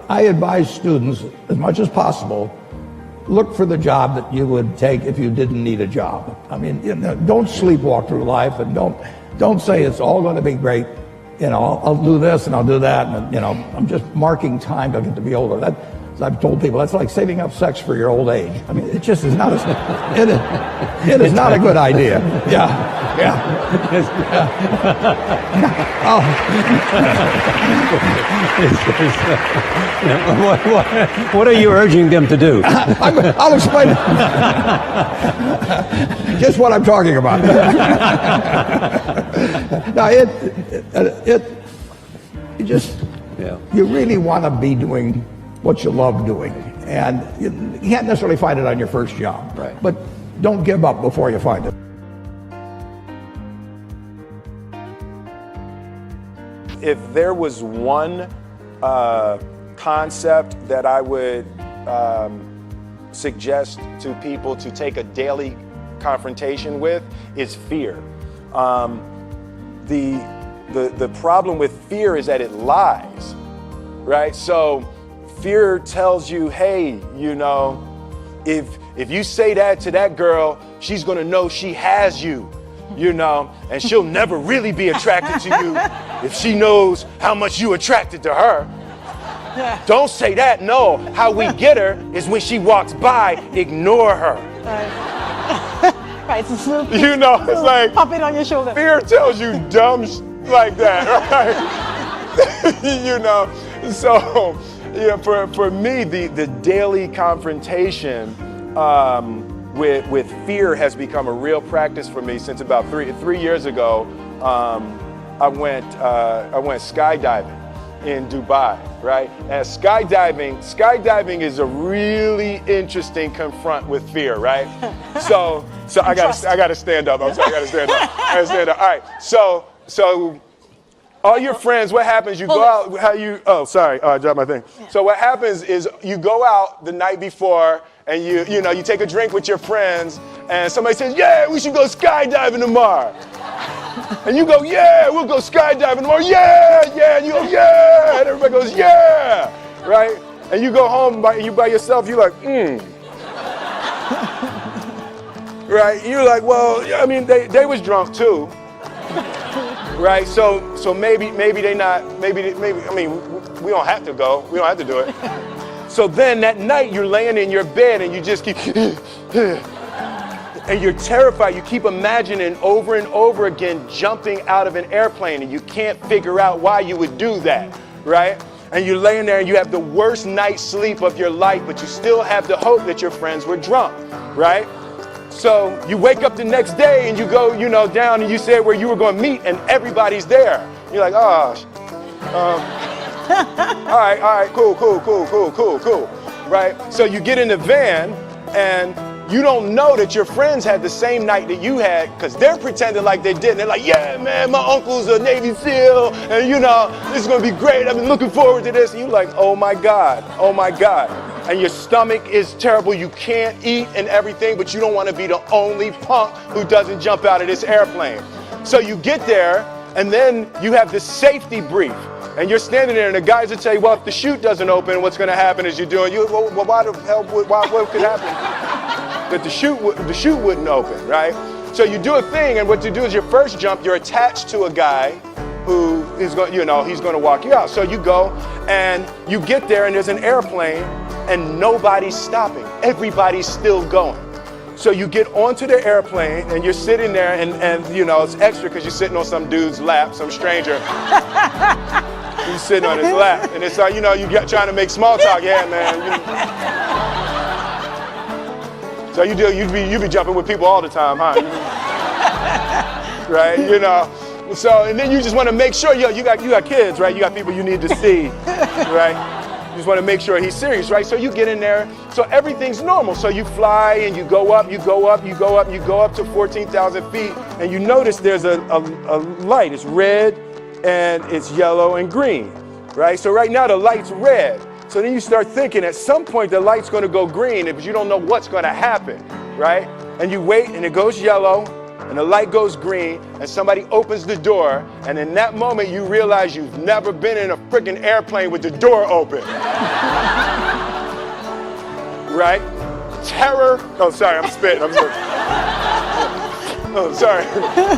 I advise students, as much as possible, look for the job that you would take if you didn't need a job. I mean, don't sleepwalk through life, and don't say it's all going to be great. I'll do this and I'll do that, and I'm just marking time to get to be older. That, as I've told people, that's like saving up sex for your old age. I mean, it just is not it is not a good idea. Yeah. What are you urging them to do? I'll explain just what I'm talking about. Now, you really want to be doing what you love doing, and you can't necessarily find it on your first job. Right. But don't give up before you find it. If there was one concept that I would suggest to people to take a daily confrontation with, is fear. The problem with fear is that it lies, right? So fear tells you, hey, if you say that to that girl, she's gonna know she has you, and she'll never really be attracted to you if she knows how much you attracted to her. Don't say that. No, how we get her is when she walks by, ignore her. Right, it's a it's like pop it on your shoulder. Fear tells you dumb like that, right? So for me, the daily confrontation with fear has become a real practice for me since about three years ago. I went skydiving in Dubai, right? And skydiving is a really interesting confront with fear, right? So I gotta stand up. I'm sorry, I gotta stand up. All right. So all your friends, what happens? You go out. I dropped my thing. Yeah. So what happens is you go out the night before, and you take a drink with your friends, and somebody says, yeah, we should go skydiving tomorrow. And you go, yeah, we'll go skydiving tomorrow. Yeah. And you go, yeah. And everybody goes, yeah. Right? And you go home by yourself. You're like, Right? You're like, well, I mean, they was drunk too. Right? So maybe they not. I mean, we don't have to go. We don't have to do it. So then that night you're laying in your bed and you just keep. And you're terrified. You keep imagining over and over again jumping out of an airplane, and you can't figure out why you would do that, right? And you're laying there and you have the worst night's sleep of your life, but you still have the hope that your friends were drunk, right? So you wake up the next day and you go, down, and you say where you were going to meet, and everybody's there. You're like, all right, cool, right? So you get in the van, and you don't know that your friends had the same night that you had, because they're pretending like they didn't. They're like, yeah, man, my uncle's a Navy SEAL, and this is gonna be great. I've been looking forward to this. And you're like, oh my God. And your stomach is terrible. You can't eat and everything, but you don't want to be the only punk who doesn't jump out of this airplane. So you get there, and then you have this safety brief. And you're standing there, and the guys will tell you, well, if the chute doesn't open, what's going to happen is why the hell, what could happen? That the chute wouldn't open, right? So you do a thing, and what you do is your first jump, you're attached to a guy who is going, he's going to walk you out. So you go, and you get there, and there's an airplane, and nobody's stopping. Everybody's still going. So you get onto the airplane, and you're sitting there, and it's extra because you're sitting on some dude's lap, some stranger. He's sitting on his lap, and it's like, you're trying to make small talk. Yeah, man. So you be jumping with people all the time, huh? Right? So, and then you just want to make sure, you got kids, right? You got people you need to see, right? You just want to make sure he's serious, right? So you get in there, so everything's normal. So you fly and you go up to 14,000 feet, and you notice there's a light. It's red and it's yellow and green, right? So right now the light's red. So then you start thinking at some point the light's going to go green, but you don't know what's going to happen, right? And you wait, and it goes yellow, and the light goes green, and somebody opens the door, and in that moment you realize you've never been in a freaking airplane with the door open. Right? Terror. Oh, sorry, I'm spitting. I'm sorry. Oh, sorry.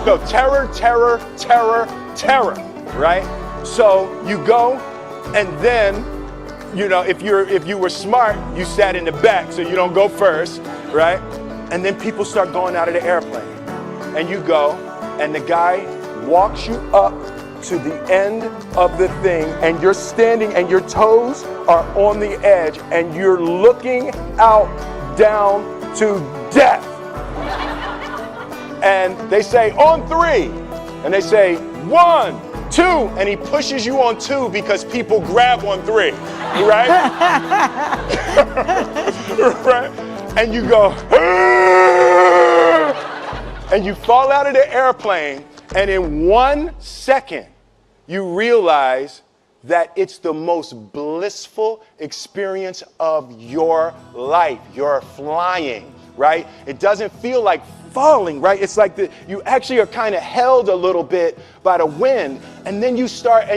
No, terror, terror, terror, terror. Right? So you go, and then, you know, if you were smart, you sat in the back so you don't go first, right? And then people start going out of the airplane. And you go, and the guy walks you up to the end of the thing, and you're standing and your toes are on the edge, and you're looking out down to death. And they say, on 3. And they say, 1, 2, and he pushes you on 2 because people grab on 3, right? Right? And you go, and you fall out of the airplane, and in 1 second, you realize that it's the most blissful experience of your life. You're flying, right? It doesn't feel like falling, right? It's like you actually are kind of held a little bit by the wind, and then you start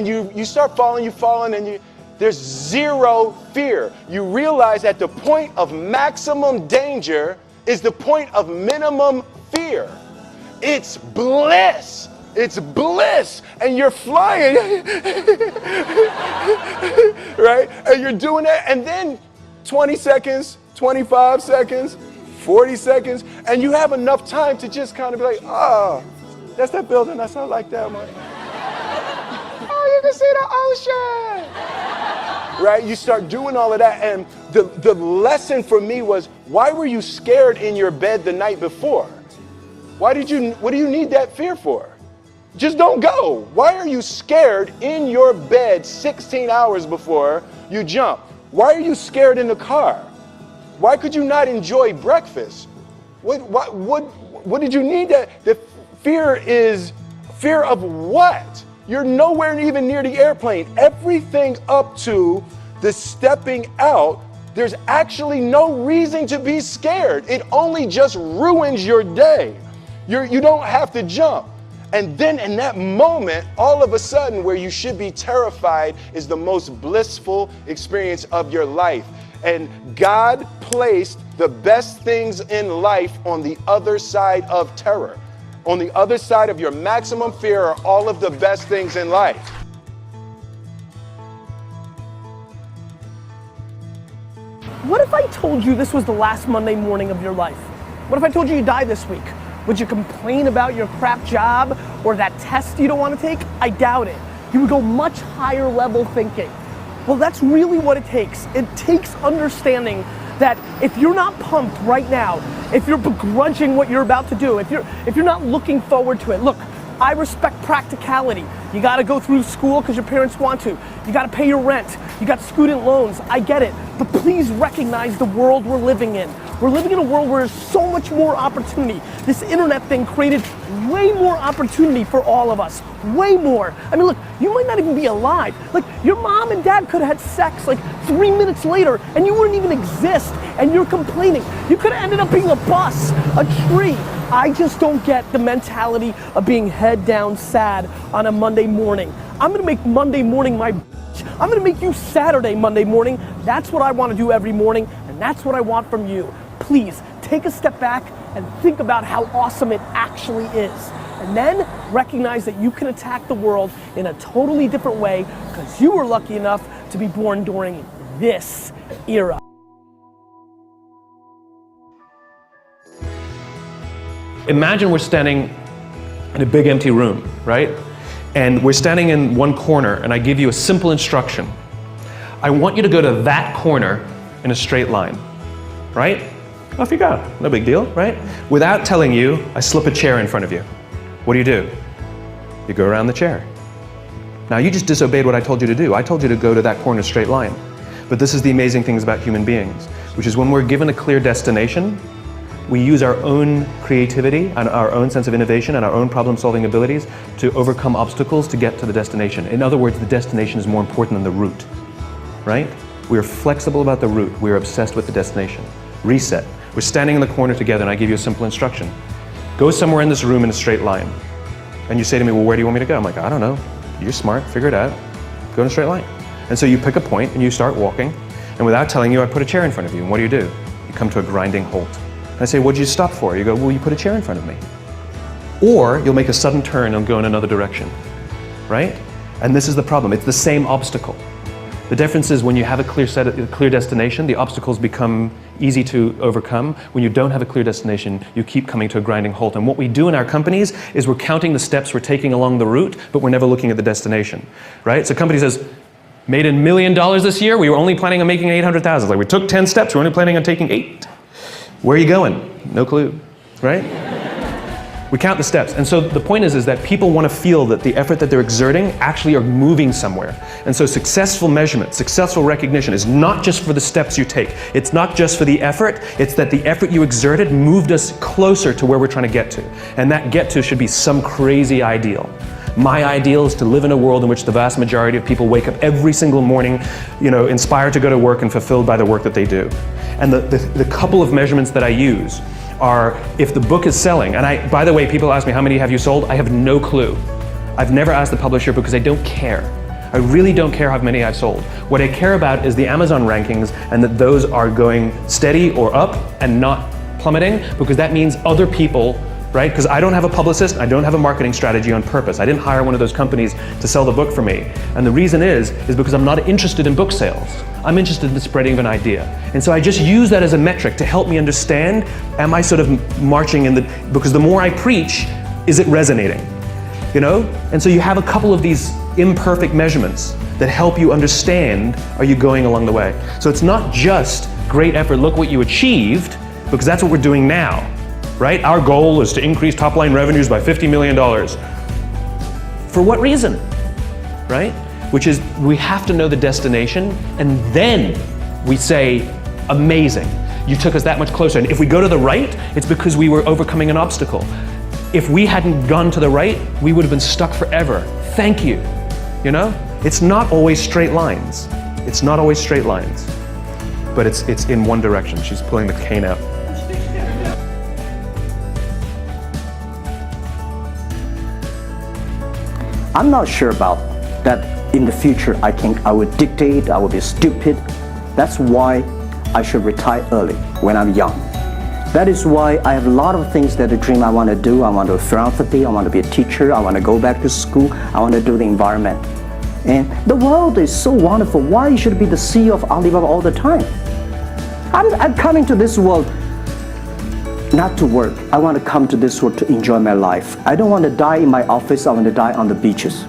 falling, and there's zero fear. You realize that the point of maximum danger is the point of minimum fear. It's bliss. It's bliss, and you're flying, right? And you're doing that, and then 20 seconds, 25 seconds, 40 seconds, and you have enough time to just kind of be like, oh, that's that building, that's not like that one. Oh, you can see the ocean, right? You start doing all of that, and the lesson for me was, why were you scared in your bed the night before? What do you need that fear for? Just don't go. Why are you scared in your bed 16 hours before you jump? Why are you scared in the car? Why could you not enjoy breakfast? What did you need that? The fear is fear of what? You're nowhere even near the airplane. Everything up to the stepping out, there's actually no reason to be scared. It only just ruins your day. You don't have to jump. And then in that moment, all of a sudden, where you should be terrified is the most blissful experience of your life. And God placed the best things in life on the other side of terror. On the other side of your maximum fear are all of the best things in life. What if I told you this was the last Monday morning of your life? What if I told you you die this week? Would you complain about your crap job or that test you don't want to take? I doubt it. You would go much higher level thinking. Well, that's really what it takes. It takes understanding that if you're not pumped right now, if you're begrudging what you're about to do, if you're not looking forward to it, look, I respect practicality. You gotta go through school because your parents want to. You gotta pay your rent. You got student loans. I get it. But please recognize the world we're living in. We're living in a world where there's so much more opportunity. This internet thing created way more opportunity for all of us. Way more. I mean, look, you might not even be alive. Like, your mom and dad could have had sex like 3 minutes later and you wouldn't even exist, and you're complaining. You could have ended up being a bus, a tree. I just don't get the mentality of being head down sad on a Monday morning. I'm gonna make Monday morning my bitch. I'm gonna make you Saturday Monday morning. That's what I wanna do every morning, and that's what I want from you. Please take a step back and think about how awesome it actually is. And then recognize that you can attack the world in a totally different way because you were lucky enough to be born during this era. Imagine we're standing in a big empty room, right? And we're standing in one corner, and I give you a simple instruction. I want you to go to that corner in a straight line, right? Off you go, no big deal, right? Without telling you, I slip a chair in front of you. What do? You go around the chair. Now you just disobeyed what I told you to do. I told you to go to that corner straight line. But this is the amazing things about human beings, which is when we're given a clear destination, we use our own creativity and our own sense of innovation and our own problem-solving abilities to overcome obstacles to get to the destination. In other words, the destination is more important than the route, right? We are flexible about the route. We are obsessed with the destination. Reset. We're standing in the corner together, and I give you a simple instruction. Go somewhere in this room in a straight line. And you say to me, well, where do you want me to go? I'm like, I don't know. You're smart, figure it out. Go in a straight line. And so you pick a point and you start walking. And without telling you, I put a chair in front of you. And what do? You come to a grinding halt. And I say, what'd you stop for? You go, well, you put a chair in front of me. Or you'll make a sudden turn and go in another direction, right? And this is the problem. It's the same obstacle. The difference is when you have a clear destination, the obstacles become easy to overcome. When you don't have a clear destination, you keep coming to a grinding halt. And what we do in our companies is we're counting the steps we're taking along the route, but we're never looking at the destination, right? So a company says, made $1 million this year, we were only planning on making 800,000. Like we took 10 steps, we're only planning on taking 8. Where are you going? No clue, right? We count the steps. And so the point is that people want to feel that the effort that they're exerting actually are moving somewhere. And so successful measurement, successful recognition is not just for the steps you take. It's not just for the effort. It's that the effort you exerted moved us closer to where we're trying to get to. And that get to should be some crazy ideal. My ideal is to live in a world in which the vast majority of people wake up every single morning, inspired to go to work and fulfilled by the work that they do. And the couple of measurements that I use are if the book is selling, and by the way, people ask me, how many have you sold? I have no clue. I've never asked the publisher because I don't care. I really don't care how many I've sold. What I care about is the Amazon rankings and that those are going steady or up and not plummeting, because that means other people, right? Because I don't have a publicist, I don't have a marketing strategy on purpose. I didn't hire one of those companies to sell the book for me. And the reason is because I'm not interested in book sales. I'm interested in the spreading of an idea. And so I just use that as a metric to help me understand, am I sort of marching because the more I preach, is it resonating? And so you have a couple of these imperfect measurements that help you understand, are you going along the way? So it's not just great effort, look what you achieved, because that's what we're doing now. Right? Our goal is to increase top line revenues by $50 million. For what reason? Right? Which is, we have to know the destination, and then we say, amazing, you took us that much closer. And if we go to the right, it's because we were overcoming an obstacle. If we hadn't gone to the right, we would have been stuck forever. Thank you. It's not always straight lines. It's not always straight lines. But it's in one direction. She's pulling the cane out. I'm not sure about that. In the future, I think I would dictate, I would be stupid. That's why I should retire early, when I'm young. That is why I have a lot of things that I dream I want to do. I want to do philanthropy, I want to be a teacher, I want to go back to school, I want to do the environment. And the world is so wonderful. Why you should be the CEO of Alibaba all the time? I'm coming to this world not to work. I want to come to this world to enjoy my life. I don't want to die in my office, I want to die on the beaches.